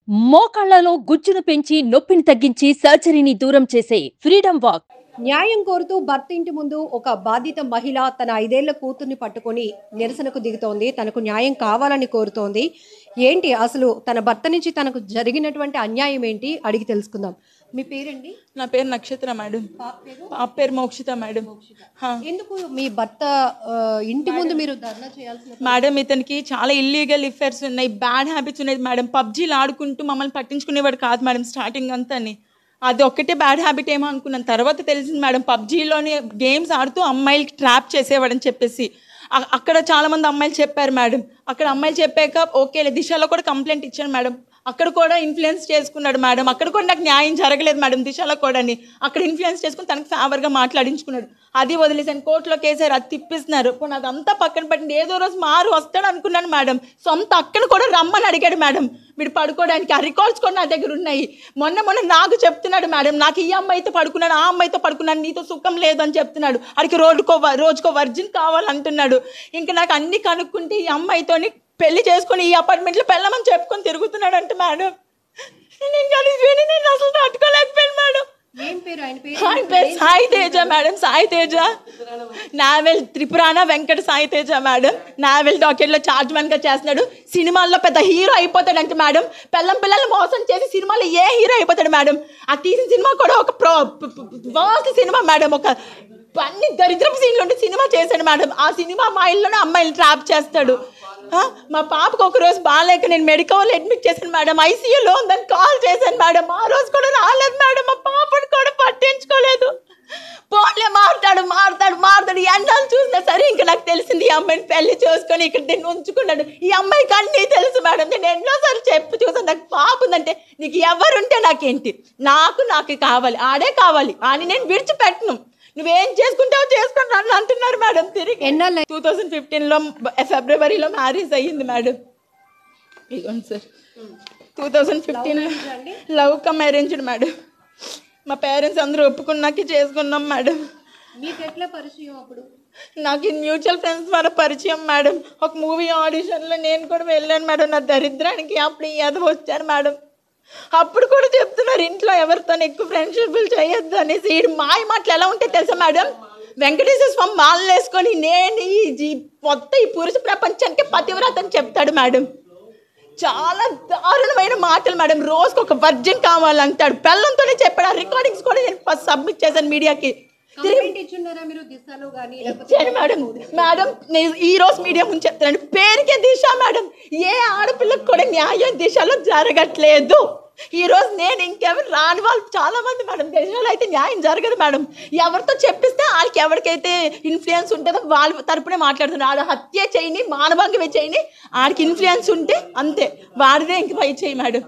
మోకాళ్లలో గుజ్జును పెంచి నొప్పిని తగ్గించి సర్జరీని దూరం చేసే ఫ్రీడమ్ వాక్. న్యాయం కోరుతూ భర్త ఇంటి ముందు ఒక బాధిత మహిళ తన 5 ఏళ్ల కూతుర్ని పట్టుకొని నిరసనకు దిగుతోంది. తనకు న్యాయం కావాలని కోరుతోంది. ఏంటి అసలు తన భర్త నుంచి తనకు జరిగినటువంటి అన్యాయం ఏంటి అడిగి తెలుసుకుందాం. మీ పేరండి? నా పేరు నక్షత్ర మేడం. పాప పేరు మోక్షిత మేడం. ఎందుకు మీ భర్త ఇంటి ముందు మీరు ధర్నా చేయాల్సిన? మేడం ఇతనికి చాలా ఇల్లీగల్ ఎఫైర్స్ ఉన్నాయి, బ్యాడ్ హ్యాబిట్స్ ఉన్నాయి మేడం. పబ్జీలు ఆడుకుంటూ మమ్మల్ని పట్టించుకునేవాడు కాదు మేడం స్టార్టింగ్ అంతాని. అది ఒక్కటే బ్యాడ్ హ్యాబిట్ ఏమో అనుకున్నాను. తర్వాత తెలిసింది మేడం పబ్జీలోని గేమ్స్ ఆడుతూ అమ్మాయిలకి ట్రాప్ చేసేవాడని చెప్పేసి. అక్కడ చాలామంది అమ్మాయిలు చెప్పారు మేడం. అక్కడ అమ్మాయిలు చెప్పాక ఓకేలే, దిశలో కూడా కంప్లైంట్ ఇచ్చాను మేడం. అక్కడ కూడా ఇన్ఫ్లుయెన్స్ చేసుకున్నాడు మేడం. అక్కడ కూడా నాకు న్యాయం జరగలేదు మేడం. దిశలో కూడా అక్కడ ఇన్ఫ్లుయెన్స్ చేసుకుని తనకు ఫేవర్గా మాట్లాడించుకున్నాడు. అది వదిలేసాను, కోర్టులో కేసారు, అది తిప్పిస్తున్నారు. ఇప్పుడు అదంతా పక్కన పట్టింది. ఏదో రోజు మారు వస్తాడు అనుకున్నాను మేడం. సొంత అక్కను కూడా రమ్మని అడిగాడు మేడం వీడు పడుకోవడానికి. ఆ రికార్డ్స్ కూడా నా దగ్గర ఉన్నాయి. మొన్న నాకు చెప్తున్నాడు మేడం, నాకు ఈ అమ్మాయితో పడుకున్నాడు, ఆ అమ్మాయితో పడుకున్నాను, నీతో సుఖం లేదు అని చెప్తున్నాడు. అడిగి రోజుకో వర్జిన్ కావాలంటున్నాడు. ఇంకా నాకు అన్ని కనుక్కుంటే ఈ అమ్మాయితోని పెళ్లి చేసుకుని ఈ అపార్ట్మెంట్లో పెళ్ళమని చెప్పుకొని తిరుగుతున్నాడు అంటే మేడం. నేను అసలు తట్టుకోలేకపోయాను మేడం. ఆయన పేరు Sai Teja madam. Sai Teja naval Tripurana Venkata Sai Teja madam. Naval డాక్యుమెంట్లో చార్జ్ గా చేస్తున్నాడు. సినిమాల్లో పెద్ద హీరో అయిపోతాడంటే మేడం. పిల్లల్ని మోసం చేసి సినిమాలో ఏ హీరో అయిపోతాడు మేడం. ఆ తీసిన సినిమా కూడా ఒక వర్స్ట్ సినిమా మేడం. ఒక అన్ని దరిద్రపు సీన్లు ఉంటే సినిమా చేశాడు మేడం. ఆ సినిమా మా ఇల్లునే అమ్మాయిలు ట్రాప్ చేస్తాడు. మా పాపకు ఒక రోజు బాగాలేక నేను మెడికల్ అడ్మిట్ చేశాను మేడం. ఐసీయూలో ఉందని కాల్ చేశాను మేడం. ఆ రోజు కూడా రాలేదు మేడం. మా పాపను కూడా పట్టించుకోలేదు. పోన్లే మారుతాడు ఎండాలు చూసినా సరే ఇంకా నాకు తెలిసింది ఈ అమ్మాయిని పెళ్లి చేసుకొని ఇక్కడ నేను ఉంచుకున్నాడు. ఈ అమ్మాయికి అన్నీ తెలుసు మేడం. నేను ఎన్నోసార్లు చెప్పి చూసాను. నాకు పాప ఉందంటే నీకు ఎవరుంటే నాకేంటి, నాకు కావాలి, ఆడే కావాలి అని నేను విడిచిపెట్టను. నువ్వేం చేసుకుంటావో చేసుకుని నన్ను అంటున్నారు మేడం. తిరిగి 2015లో ఫిబ్రవరిలో మ్యారేజ్ అయ్యింది మేడం. ఇదిగోండి సార్, 2015లో లవ్ కమ్ అరేంజ్డ్ మేడం. మా పేరెంట్స్ అందరూ ఒప్పుకున్నాకే చేసుకున్నాం మేడం. మీకు ఎట్లా పరిచయం? అప్పుడు నాకు మ్యూచువల్ ఫ్రెండ్స్ ద్వారా పరిచయం మేడం. ఒక మూవీ ఆడిషన్లో నేను కూడా వెళ్ళాను మేడం. నా దరిద్రానికి అప్పుడు ఏదో వచ్చాను మేడం. అప్పుడు కూడా చెప్తున్నారు ఇంట్లో ఎవరితో ఎక్కువ ఫ్రెండ్షిప్లు చేయొద్దు అనేసి. మాయ మాటలు ఎలా ఉంటే తెలుసా మేడం, వెంకటేశ్వర స్వామి మాలలు వేసుకొని నేను మొత్తం ఈ పురుష ప్రపంచానికి పతివ్రత అని చెప్తాడు మేడం. చాలా దారుణమైన మాటలు మేడం. రోజుకు ఒక వర్జన్ కావాలంటాడు. పెళ్ళంతోనే చెప్పాడు. ఆ రికార్డింగ్స్ కూడా నేను ఫస్ట్ సబ్మిట్ చేశాను మీడియాకి. ఇచ్చాను మేడం. నేను ఈ రోజు మీడియా ముందు చెప్తాను, పేరుకే దిశ మేడం. ఏ ఆడపిల్లకు కూడా న్యాయం దిశలో జరగట్లేదు. ఈ రోజు నేను ఇంకెవరు రాని వాళ్ళు చాలా మంది మేడం. దిశలో అయితే న్యాయం జరగదు మేడం. ఎవరితో చెప్పిస్తే వాళ్ళకి ఎవరికైతే ఇన్ఫ్లుయెన్స్ ఉంటుందో వాళ్ళ తరపునే మాట్లాడుతున్నారు. ఆడ హత్య చేయని, మానభంగమే చేయని, ఆడికి ఇన్ఫ్లుయెన్స్ ఉంటే అంతే, వాడిదే ఇంక పై చేయి మేడం.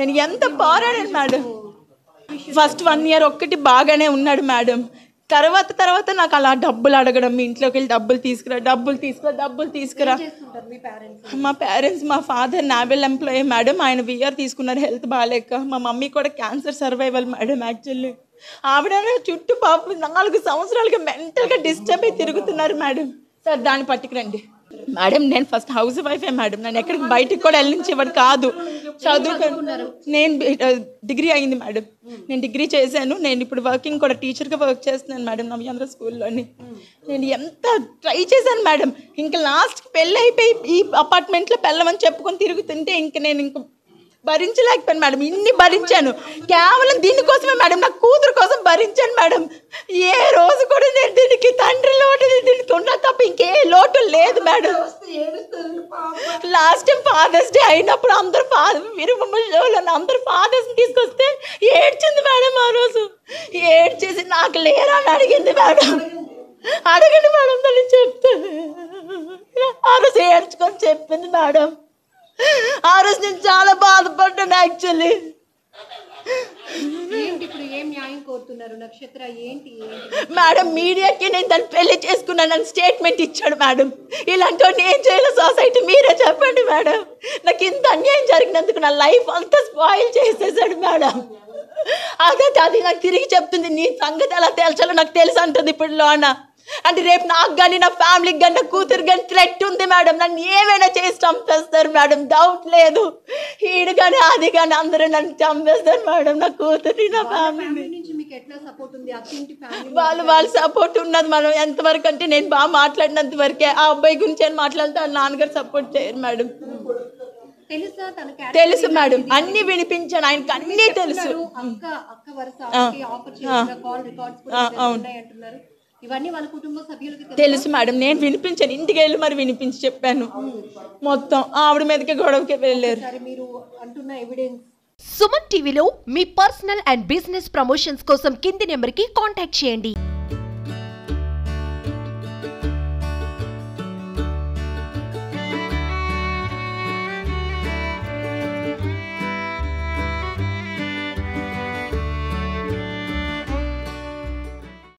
నేను ఎంత పోరాడాను మేడం. ఫస్ట్ 1 year ఒక్కటి బాగానే ఉన్నాడు మేడం. తర్వాత నాకు అలా డబ్బులు అడగడం, మీ ఇంట్లోకి వెళ్ళి డబ్బులు తీసుకురా. మా పేరెంట్స్, మా ఫాదర్ నావెల్ ఎంప్లాయీ మేడం. ఆయన VR తీసుకున్నారు హెల్త్ బాగాలేక. మా మమ్మీ కూడా క్యాన్సర్ సర్వైవల్ మేడం. యాక్చువల్లీ ఆవిడ చుట్టూ పాప 4 సంవత్సరాలుగా మెంటల్గా డిస్టర్బ్ అయి తిరుగుతున్నారు మేడం. సార్ దాన్ని పట్టుకురండి మేడం. నేను ఫస్ట్ హౌస్ వైఫే మేడం. నేను ఎక్కడికి బయటికి కూడా వెళ్ళించేవాడు కాదు. చదువుకున్నారు. నేను డిగ్రీ అయింది మేడం. నేను డిగ్రీ చేశాను. నేను ఇప్పుడు వర్కింగ్ కూడా టీచర్గా వర్క్ చేస్తున్నాను మేడం నవ్యాంధ్ర స్కూల్లోని. నేను ఎంత ట్రై చేశాను మేడం. ఇంకా లాస్ట్కి పెళ్ళి అయిపోయి ఈ అపార్ట్మెంట్లో పెళ్ళమని చెప్పుకొని తిరుగుతుంటే నేను భరించలేకపోయాను మేడం. ఇన్ని భరించాను కేవలం దీనికోసమే మేడం. నా కూతురు కోసం భరించాను మేడం. ఏ రోజు కూడా నేను దీనికి తండ్రి లోటు దీనికి ఉన్నా తప్ప ఇంకే లోటు లేదు madam. Last time father's day అయినప్పుడు అందరూ అందరూ ఫాదర్స్ని తీసుకొస్తే ఏడ్చింది మేడం. ఆ రోజు ఏడ్చేసి నాకు లేరా అని అడిగింది మేడం. అడగండి మేడం, తల్లి చెప్తాను. ఆ రోజు ఏడ్చుకొని చెప్పింది మేడం. ఆ రోజు నేను చాలా బాధపడ్డాను యాక్చువల్లీ. మేడం మీడియాకి నేను దాన్ని పెళ్లి చేసుకున్నానని స్టేట్మెంట్ ఇచ్చాడు మేడం. ఇలాంటి నేను చేయలేదు. సొసైటీ మీరే చెప్పండి మేడం. నాకు ఇంత అన్యాయం జరిగినందుకు నా లైఫ్ అంతా స్పాయిల్ చేసేసాడు మేడం. అది నాకు తిరిగి చెప్తుంది, నీ సంగతి ఎలా తేల్చాలో నాకు తెలుసు అంటుంది ఇప్పుడు లోన. అంటే రేపు నాకు కానీ నా ఫ్యామిలీకి కానీ నా కూతురు కానీ థ్రెట్ ఉంది మేడం. నన్ను ఏమైనా చేసి చంపేస్తారు మేడం, డౌట్ లేదు. ఈడు కానీ అది కానీ అందరూ నన్ను చంపేస్తారు మేడం, నా కూతురు నా ఫ్యామిలీ. వాళ్ళ సపోర్ట్ ఉన్నది మేడం. ఎంతవరకు అంటే నేను బాగా మాట్లాడినంత వరకే. ఆ అబ్బాయి గురించి అని మాట్లాడితే వాళ్ళ నాన్నగారు సపోర్ట్ చేయరు మేడం. తెలుసు మేడం, అన్ని వినిపించాను ఆయనకి, అన్నీ తెలుసు. తెలుసు మేడం, నేను వినిపించాను. ఇంటికి వెళ్ళి మరి వినిపించి చెప్పాను మొత్తం. ఆవిడ మీదకి గొడవకి వెళ్ళారు. సుమన్ టీవీలో మీ పర్సనల్ అండ్ బిజినెస్ ప్రమోషన్స్ కోసం కింది నెంబర్కి కాంటాక్ట్ చేయండి.